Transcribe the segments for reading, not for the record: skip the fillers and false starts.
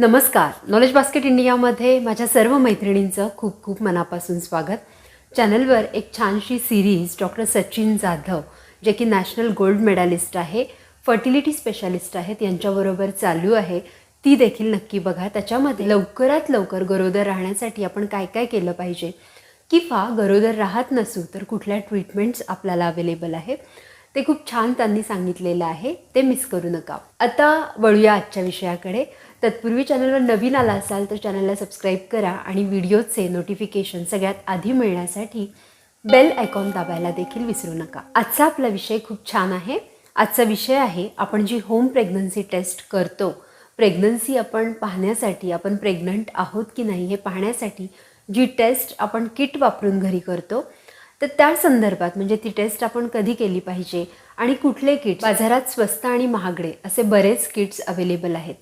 नमस्कार. Knowledge basket इंडियामध्ये माझ्या सर्व मैत्रिणींचं खूप खूप मनापासून स्वागत. चॅनलवर एक छानशी सिरीज डॉक्टर सचिन जाधव जे की नॅशनल गोल्ड मेडलिस्ट आहे, फर्टिलिटी स्पेशालिस्ट आहेत, यांच्याबरोबर चालू आहे. ती देखील नक्की बघा. त्याच्यामध्ये लवकरात लवकर गरोदर राहण्यासाठी आपण काय काय केलं पाहिजे किंवा गरोदर राहत नसू तर कुठल्या ट्रीटमेंट्स आपल्याला अवेलेबल आहेत ते खूप छान त्यांनी सांगितलेलं आहे. ते मिस करू नका. आता वळूया आजच्या विषयाकडे. तत्पूर्वी चॅनलवर नवीन आला असाल तर चॅनलला सबस्क्राईब करा आणि व्हिडिओचे नोटिफिकेशन सगळ्यात आधी मिळण्यासाठी बेल आयकॉन दाबायला देखील विसरू नका. आजचा आपला विषय खूप छान आहे. आजचा विषय आहे आपण जी होम प्रेग्नन्सी टेस्ट करतो, प्रेग्नन्सी आपण पाहण्यासाठी, आपण प्रेग्नंट आहोत की नाही हे पाहण्यासाठी जी टेस्ट आपण किट वापरून घरी करतो, तर त्या संदर्भात म्हणजे ती टेस्ट आपण कधी केली पाहिजे आणि कुठले किट्स, बाजारात स्वस्त आणि महागडे असे बरेच किट्स अवेलेबल आहेत.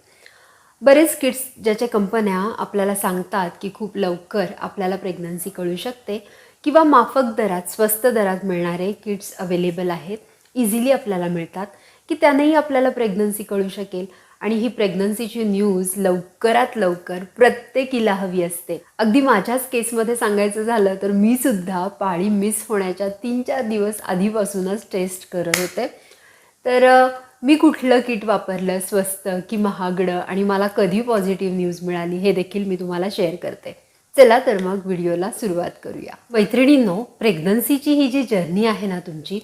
बरेच किट्स ज्याच्या कंपन्या आपल्याला सांगतात की खूप लवकर आपल्याला प्रेग्नन्सी कळू शकते किंवा माफक दरात, स्वस्त दरात मिळणारे किट्स अवेलेबल आहेत, इझिली आपल्याला मिळतात की त्यानेही आपल्याला प्रेग्नन्सी कळू शकेल. आणि ही प्रेग्नन्सीची न्यूज लवकरात लवकर प्रत्येकीला हवी असते. अगदी माझ्याच केसमध्ये सांगायचं झालं तर मी सुद्धा पाळी मिस होण्याच्या 3-4 दिवस आधीपासूनच टेस्ट करत होते. तर मी कुठलं किट वापरलं, स्वस्त की महागडं, आणि मला कधी पॉझिटिव्ह न्यूज मिळाली हे देखील मी तुम्हाला शेअर करते. चला तर मग व्हिडिओला सुरुवात करूया. मैत्रिणींनो, प्रेग्नन्सीची ही जी जर्नी आहे ना तुमची,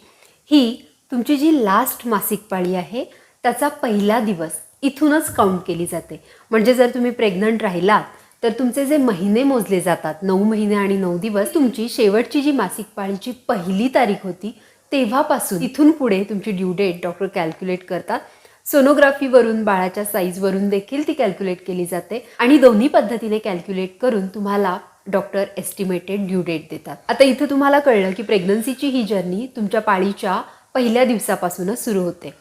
ही तुमची जी लास्ट मासिक पाळी आहे त्याचा पहिला दिवस इथूनच काउंट केली जाते. म्हणजे जर तुम्ही प्रेग्नंट राहिलात तर तुमचे जे महिने मोजले जातात, 9 महिने आणि 9 दिवस, तुमची शेवटची जी मासिक पाळीची पहिली तारीख होती तेव्हापासून इथून पुढे तुमची ड्यू डेट डॉक्टर कॅल्क्युलेट करतात. सोनोग्राफीवरून, बाळाच्या साईजवरून देखील ती कॅल्क्युलेट केली जाते आणि दोन्ही पद्धतीने कॅल्क्युलेट करून तुम्हाला डॉक्टर एस्टिमेटेड ड्यू डेट देतात. आता इथं तुम्हाला कळलं की प्रेग्नन्सीची ही जर्नी तुमच्या पाळीच्या पहिल्या दिवसापासूनच सुरू होते.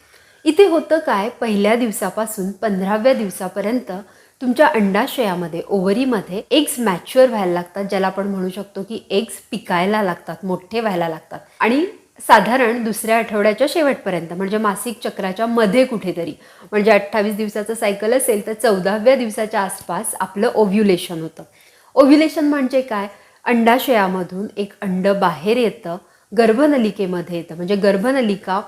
इथे होतं काय, पहिल्या दिवसापासून 15व्या दिवसापर्यंत तुमच्या अंडाशयामध्ये, ओव्हरीमध्ये एग्स मॅच्युअर व्हायला लागतात, ज्याला आपण म्हणू शकतो की एग्स पिकायला लागतात, मोठे व्हायला लागतात. आणि साधारण दुसऱ्या आठवड्याच्या शेवटपर्यंत म्हणजे मासिक चक्राच्या मध्ये कुठेतरी, म्हणजे 28 दिवसाचं सायकल असेल तर 14व्या दिवसाच्या आसपास आपलं ओव्ह्युलेशन होतं. ओव्ह्युलेशन म्हणजे काय, अंडाशयामधून एक अंड बाहेर येतं, गर्भनलिकेमध्ये येतं. म्हणजे गर्भनलिका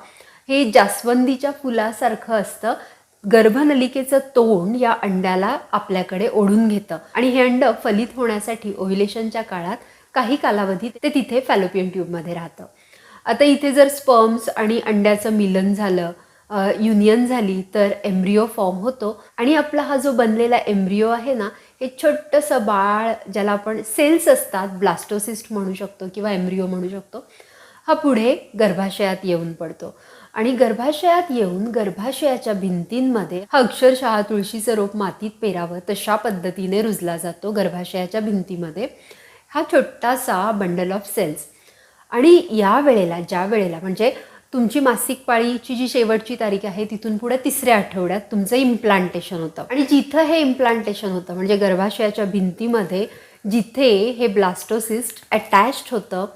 हे जास्वंदीच्या फुलासारखं असतं. गर्भनलिकेचं तोंड या अंड्याला आपल्याकडे ओढून घेतं आणि हे अंड फलित होण्यासाठी ओव्ह्युलेशनच्या काळात काही कालावधी ते तिथे फॅलोपियन ट्यूबमध्ये राहतं. आता इथे जर स्पर्म्स आणि अंड्याचं मिलन झालं, युनियन झाली, तर एम्ब्रिओ फॉर्म होतो आणि आपला हा जो बनलेला एम्ब्रिओ आहे ना, हे छोटंसं बाळ, ज्याला आपण सेल्स असतात, ब्लास्टोसिस्ट म्हणू शकतो किंवा एम्ब्रिओ म्हणू शकतो, हा पुढे गर्भाशयात येऊन पडतो. आणि गर्भाशयात येऊन गर्भाशयाच्या भिंतींमध्ये हा अक्षरशः तुळशीचं रोप मातीत पेरावं तशा पद्धतीने रुजला जातो. गर्भाशयाच्या भिंतीमध्ये हा छोटासा बंडल ऑफ सेल्स. आणि या वेळेला, ज्या वेळेला म्हणजे तुमची मासिक पाळीची जी शेवटची तारीख आहे तिथून पुढे 3ऱ्या आठवड्यात तुमचं इम्प्लांटेशन होतं. आणि जिथं हे इम्प्लांटेशन होतं म्हणजे गर्भाशयाच्या भिंतीमध्ये जिथे हे ब्लास्टोसिस्ट अटॅच्ड होतं,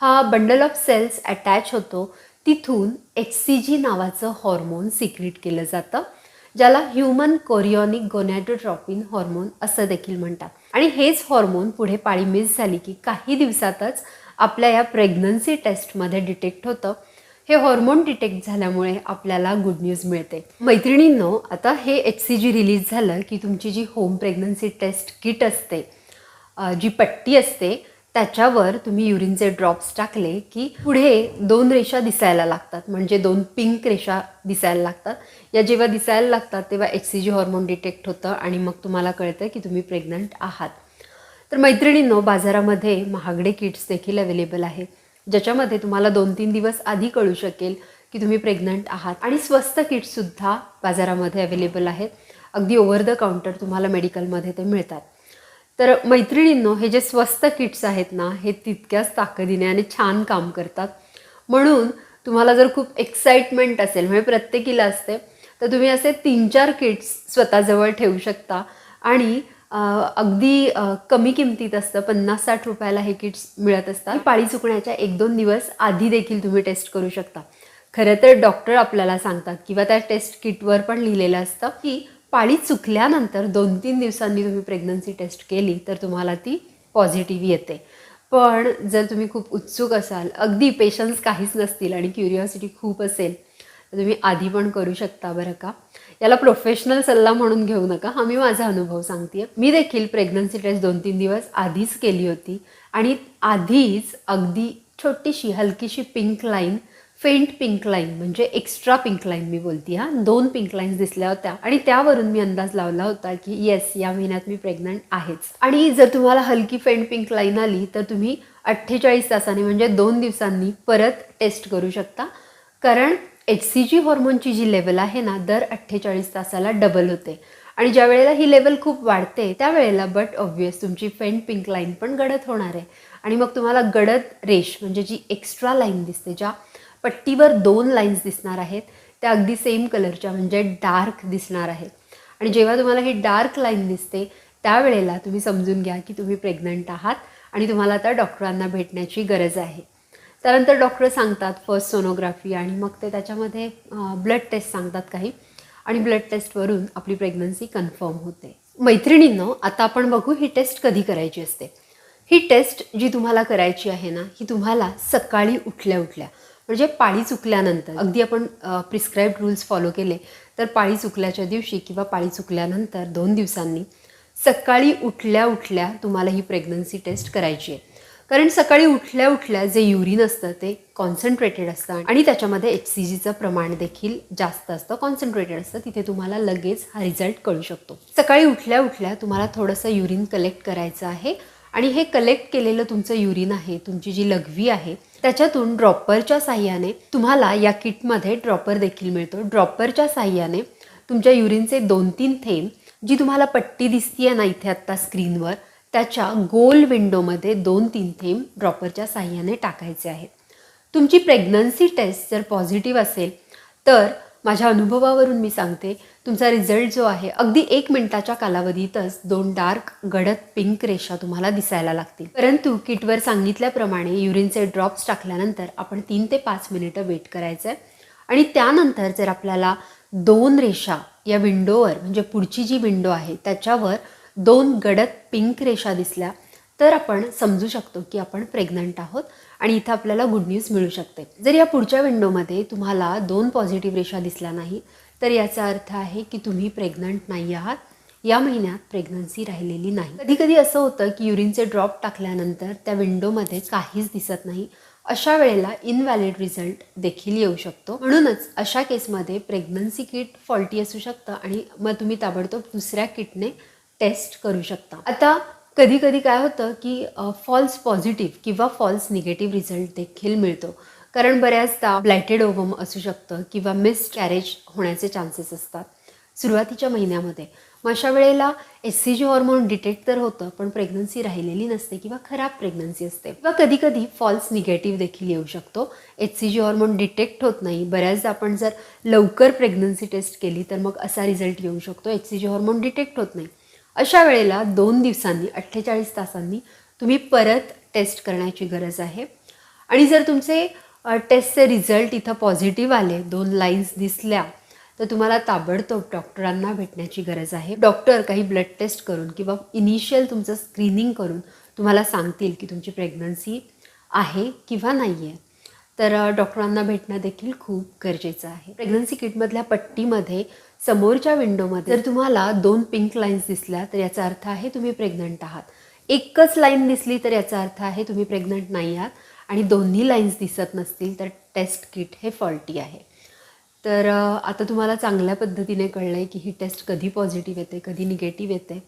हा बंडल ऑफ सेल्स अटॅच होतो, तिथून HCG नावाचं हॉर्मोन सिक्रीट केलं जातं, ज्याला ह्युमन कोरियोनिक गोनॅडोट्रोपिन हॉर्मोन असं देखील म्हणतात. आणि हेच हॉर्मोन पुढे पाळी मिस झाली की काही दिवसातच आपल्या या प्रेग्नन्सी टेस्टमध्ये डिटेक्ट होतं. हे हॉर्मोन डिटेक्ट झाल्यामुळे आपल्याला गुड न्यूज मिळते. मैत्रिणींनो, आता हे HCG रिलीज झालं की तुमची जी होम प्रेग्नन्सी टेस्ट किट असते, जी पट्टी असते, त्याच्यावर तुम्ही युरिनचे ड्रॉप्स टाकले की पुढे 2 रेषा दिसायला लागतात, म्हणजे 2 पिंक रेषा दिसायला लागतात. या जेव्हा दिसायला लागतात तेव्हा HCG हॉर्मोन डिटेक्ट होतं आणि मग तुम्हाला कळतं की तुम्ही प्रेग्नंट आहात. तर मैत्रिणींनो, बाजारामध्ये महागडे किट्स देखील अवेलेबल आहेत, ज्याच्यामध्ये तुम्हाला 2-3 दिवस आधी कळू शकेल की तुम्ही प्रेग्नंट आहात. आणि स्वस्त किट्ससुद्धा बाजारामध्ये अवेलेबल आहेत. अगदी ओव्हर द काउंटर तुम्हाला मेडिकलमध्ये ते मिळतात. तर मैत्रिणींनो, हे जे स्वस्त किट्स आहेत ना, हे तितक्याच ताकदीने आणि छान काम करतात. म्हणून तुम्हाला जर खूप एक्साइटमेंट असेल, म्हणजे प्रत्येकीला असते, तर तुम्ही असे 3-4 किट्स स्वतःजवळ ठेवू शकता. आणि अगदी कमी किमतीत असतं, 50-60 रुपयाला हे किट्स मिळत असतात. पाळी चुकण्याच्या 1-2 दिवस आधी देखील तुम्ही टेस्ट करू शकता. खरं तर डॉक्टर आपल्याला सांगतात किंवा त्या टेस्ट किटवर पण लिहिलेलं असतं की पाळी चुकल्यानंतर 2-3 दिवसांनी तुम्ही प्रेग्नन्सी टेस्ट केली तर तुम्हाला ती पॉझिटिव्ह येते. पण जर तुम्ही खूप उत्सुक असाल, अगदी पेशन्स काहीच नसतील आणि क्युरिओसिटी खूप असेल, तर तुम्ही आधी पण करू शकता बरं का. याला प्रोफेशनल सल्ला म्हणून घेऊ नका, हा मी माझा अनुभव सांगते. मी देखील प्रेग्नन्सी टेस्ट 2-3 दिवस आधीच केली होती आणि आधीच अगदी छोटीशी हलकीशी pink line, faint pink line म्हणजे एक्स्ट्रा पिंक लाईन मी बोलते हां, 2 पिंक लाईन्स दिसल्या होत्या आणि त्यावरून मी अंदाज लावला होता की येस, या महिन्यात मी प्रेग्नंट आहेच. आणि जर तुम्हाला हलकी फेंट पिंक लाईन आली तर तुम्ही 48 तासांनी म्हणजे 2 दिवसांनी परत टेस्ट करू शकता, कारण HCG हॉर्मोनची जी लेवल आहे ना, दर 48 तासाला डबल होते आणि ज्या वेळेला ही लेवल खूप वाढते त्यावेळेला बट ऑब्व्हियस तुमची फेंट पिंक लाईन पण गडद होणार आहे आणि मग तुम्हाला गडद रेश म्हणजे जी एक्स्ट्रा लाईन दिसते, ज्या पट्टीवर 2 लाईन्स दिसणार आहेत, त्या अगदी सेम कलरच्या म्हणजे डार्क दिसणार आहेत. आणि जेव्हा तुम्हाला ही डार्क लाईन दिसते त्यावेळेला तुम्ही समजून घ्या की तुम्ही प्रेग्नंट आहात आणि तुम्हाला आता डॉक्टरांना भेटण्याची गरज आहे. त्यानंतर डॉक्टर सांगतात फर्स्ट सोनोग्राफी आणि मग ते त्याच्यामध्ये ब्लड टेस्ट सांगतात काही आणि ब्लड टेस्टवरून आपली प्रेग्नन्सी कन्फर्म होते. मैत्रिणींनो, आता आपण बघू ही टेस्ट कधी करायची असते. ही टेस्ट जी तुम्हाला करायची आहे ना, ही तुम्हाला सकाळी उठल्या उठल्या म्हणजे पाळी चुकल्यानंतर, अगदी आपण प्रिस्क्राईब्ड रूल्स फॉलो केले तर पाळी चुकल्याच्या दिवशी किंवा पाळी चुकल्यानंतर 2 दिवसांनी सकाळी उठल्या उठल्या तुम्हाला ही प्रेग्नन्सी टेस्ट करायची आहे. कारण सकाळी उठल्या उठल्या जे युरिन असतं ते कॉन्सन्ट्रेटेड असतं आणि त्याच्यामध्ये HCGचं प्रमाण देखील जास्त असतं, कॉन्सन्ट्रेटेड असतं. तिथे तुम्हाला लगेच हा रिझल्ट कळू शकतो. सकाळी उठल्या उठल्या तुम्हाला थोडंसं युरिन कलेक्ट करायचं आहे आणि हे कलेक्ट केलेलं तुमचं युरिन आहे, तुमची जी लघवी आहे, त्याच्यातून ड्रॉपरच्या साहाय्याने तुम्हाला या किटमध्ये ड्रॉपर देखील मिळतो. ड्रॉपरच्या साहाय्याने तुमच्या युरिनचे 2-3 थेंब, जी तुम्हाला पट्टी दिसतीये ना इथे आत्ता स्क्रीनवर, त्याच्या गोल विंडोमध्ये 2-3 थेंब ड्रॉपरच्या साहाय्याने टाकायचे आहेत. तुमची प्रेग्नन्सी टेस्ट जर पॉझिटिव्ह असेल तर माझ्या अनुभवावरून मी सांगते, तुमचा रिझल्ट जो आहे अगदी 1 मिनिटाच्या कालावधीतच 2 डार्क गडद पिंक रेषा तुम्हाला दिसायला लागतील. परंतु किटवर सांगितल्याप्रमाणे युरिनचे ड्रॉप्स टाकल्यानंतर आपण 3 ते 5 मिनिटं वेट करायचं आहे आणि त्यानंतर जर आपल्याला 2 रेषा या विंडोवर म्हणजे पुढची जी विंडो आहे त्याच्यावर 2 गडद पिंक रेषा दिसल्या तर आपण समजू शकतो की आपण प्रेग्नंट आहोत आणि इथं आपल्याला गुड न्यूज मिळू शकते. जर या पुढच्या विंडोमध्ये तुम्हाला 2 पॉझिटिव्ह रेषा दिसल्या नाही तर याचा अर्थ आहे की तुम्ही प्रेग्नंट नाही आहात, या महिन्यात प्रेग्नन्सी राहिलेली नाही. कधी कधी असं होतं की युरिनचे ड्रॉप टाकल्यानंतर त्या विंडोमध्ये काहीच दिसत नाही, अशा वेळेला इनव्हॅलिड रिझल्ट देखील येऊ शकतो. म्हणूनच अशा केसमध्ये प्रेग्नन्सी किट फॉल्टी असू शकतं आणि मग तुम्ही ताबडतोब दुसऱ्या किटने टेस्ट करू शकता. आता कधी कधी काय होतं की फॉल्स पॉझिटिव्ह किंवा फॉल्स निगेटिव्ह रिझल्ट देखील मिळतो, कारण बऱ्याचदा ब्लायटेड ओव्हम असू शकतं किंवा मिस कॅरेज होण्याचे चान्सेस असतात सुरुवातीच्या महिन्यामध्ये. मग अशा वेळेला HCG हॉर्मोन डिटेक्ट तर होतं पण प्रेग्नन्सी राहिलेली नसते किंवा खराब प्रेग्नन्सी असते. किंवा कधी कधी फॉल्स निगेटिव्ह देखील येऊ शकतो. HCG हॉर्मोन डिटेक्ट होत नाही. बऱ्याचदा आपण जर लवकर प्रेग्नन्सी टेस्ट केली तर मग असा रिझल्ट येऊ शकतो, HCG हॉर्मोन डिटेक्ट होत नाही. अशा वेळेला 2 दिवसांनी 48 तासांनी तुम्ही परत टेस्ट करण्याची गरज आहे. आणि जर तुमचे टेस्टचे रिझल्ट इथं पॉझिटिव्ह आले, 2 लाईन्स दिसल्या, तर तुम्हाला ताबडतोब डॉक्टरांना भेटण्याची गरज आहे. डॉक्टर काही ब्लड टेस्ट करून किंवा इनिशियल तुमचं स्क्रीनिंग करून तुम्हाला सांगतील की तुमची प्रेग्नन्सी आहे किंवा नाही आहे. तर डॉक्टरांना भेटणं देखील खूप गरजेचं आहे. प्रेग्नन्सी किटमधल्या पट्टीमध्ये समोरच्या विंडोमध्ये जर तुम्हाला 2 पिंक लाईन्स दिसल्या तर याचा अर्थ आहे तुम्ही प्रेग्नंट आहात. एकच लाईन दिसली तर याचा अर्थ आहे तुम्ही प्रेग्नंट नाही आहात आणि दोन्ही लाईन्स दिसत नसतील तर टेस्ट किट हे फॉल्टी आहे. तर आता तुम्हाला चांगल्या पद्धतीने कळलं आहे की ही टेस्ट कधी पॉझिटिव्ह येते, कधी निगेटिव्ह येते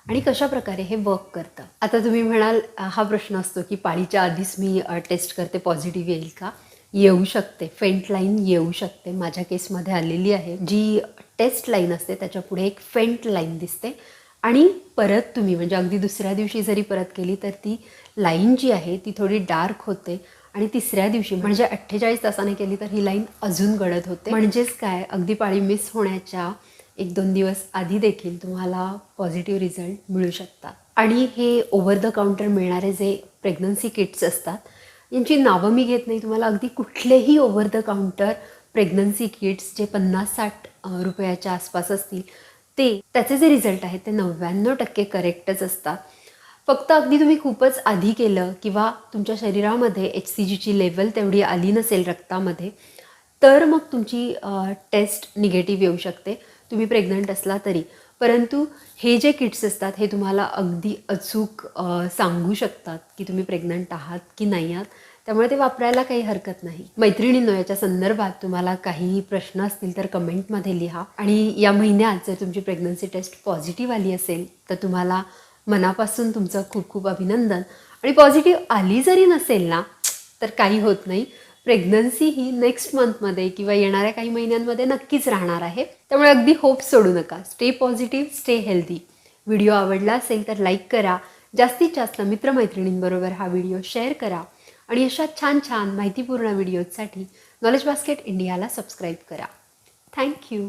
आणि कशा प्रकारे हे वर्क करतं. आता तुम्ही म्हणाल, हा प्रश्न असतो की पाळीच्या आधीच मी टेस्ट करते, पॉझिटिव्ह येईल का? येऊ शकते, फेंट लाईन येऊ शकते. माझ्या केसमध्ये आलेली आहे. जी टेस्ट लाईन असते त्याच्या पुढे एक फेंट लाईन दिसते आणि परत तुम्ही म्हणजे अगदी दुसऱ्या दिवशी जरी परत केली तर ती लाईन जी आहे ती थोडी डार्क होते आणि तिसऱ्या दिवशी म्हणजे 48 तासाने केली तर ही लाईन अजून गडद होते. म्हणजेच काय, अगदी पाळी मिस होण्याच्या 1-2 दिवस आधी देखील तुम्हाला पॉझिटिव्ह रिझल्ट मिळू शकतात. आणि हे ओव्हर द काउंटर मिळणारे जे प्रेग्नन्सी किट्स असतात यांची नावं मी घेत नाही, तुम्हाला अगदी कुठलेही over the counter pregnancy kits जे 50-60 रुपयाच्या आसपास असतील त्याचे जे रिझल्ट आहेत ते 99% करेक्टच असतात. फक्त अगदी तुम्ही खूपच आधी केलं किंवा तुमच्या शरीरामध्ये HCGची लेवल तेवढी आली नसेल रक्तामध्ये, तर मग तुमची टेस्ट निगेटिव्ह येऊ शकते, तुम्ही प्रेग्नंट असला तरी. परंतु हे जे किट्स असतात हे तुम्हाला अगदी अचूक सांगू शकतात की तुम्ही प्रेग्नंट आहात की नाही आहात. त्यामुळे ते वापरायला काही हरकत नाही. मैत्रिणींनो, याच्या संदर्भात तुम्हाला काहीही प्रश्न असतील तर कमेंटमध्ये लिहा. आणि या महिन्यात जर तुमची प्रेग्नन्सी टेस्ट पॉझिटिव्ह आली असेल तर तुम्हाला मनापासून तुमचं खूप खूप अभिनंदन. आणि पॉझिटिव्ह आली जरी नसेल ना तर काही होत नाही. प्रेग्नन्सी ही नेक्स्ट मंथमध्ये किंवा येणाऱ्या काही महिन्यांमध्ये नक्कीच राहणार आहे. त्यामुळे अगदी होप सोडू नका. Stay positive, stay healthy. Video आवडला असेल तर लाईक करा. जास्तीत जास्त मित्रमैत्रिणींबरोबर हा व्हिडिओ शेअर करा. आणि अशा छान छान माहितीपूर्ण व्हिडिओजसाठी नॉलेज बास्केट इंडियाला सबस्क्राईब करा. थँक्यू.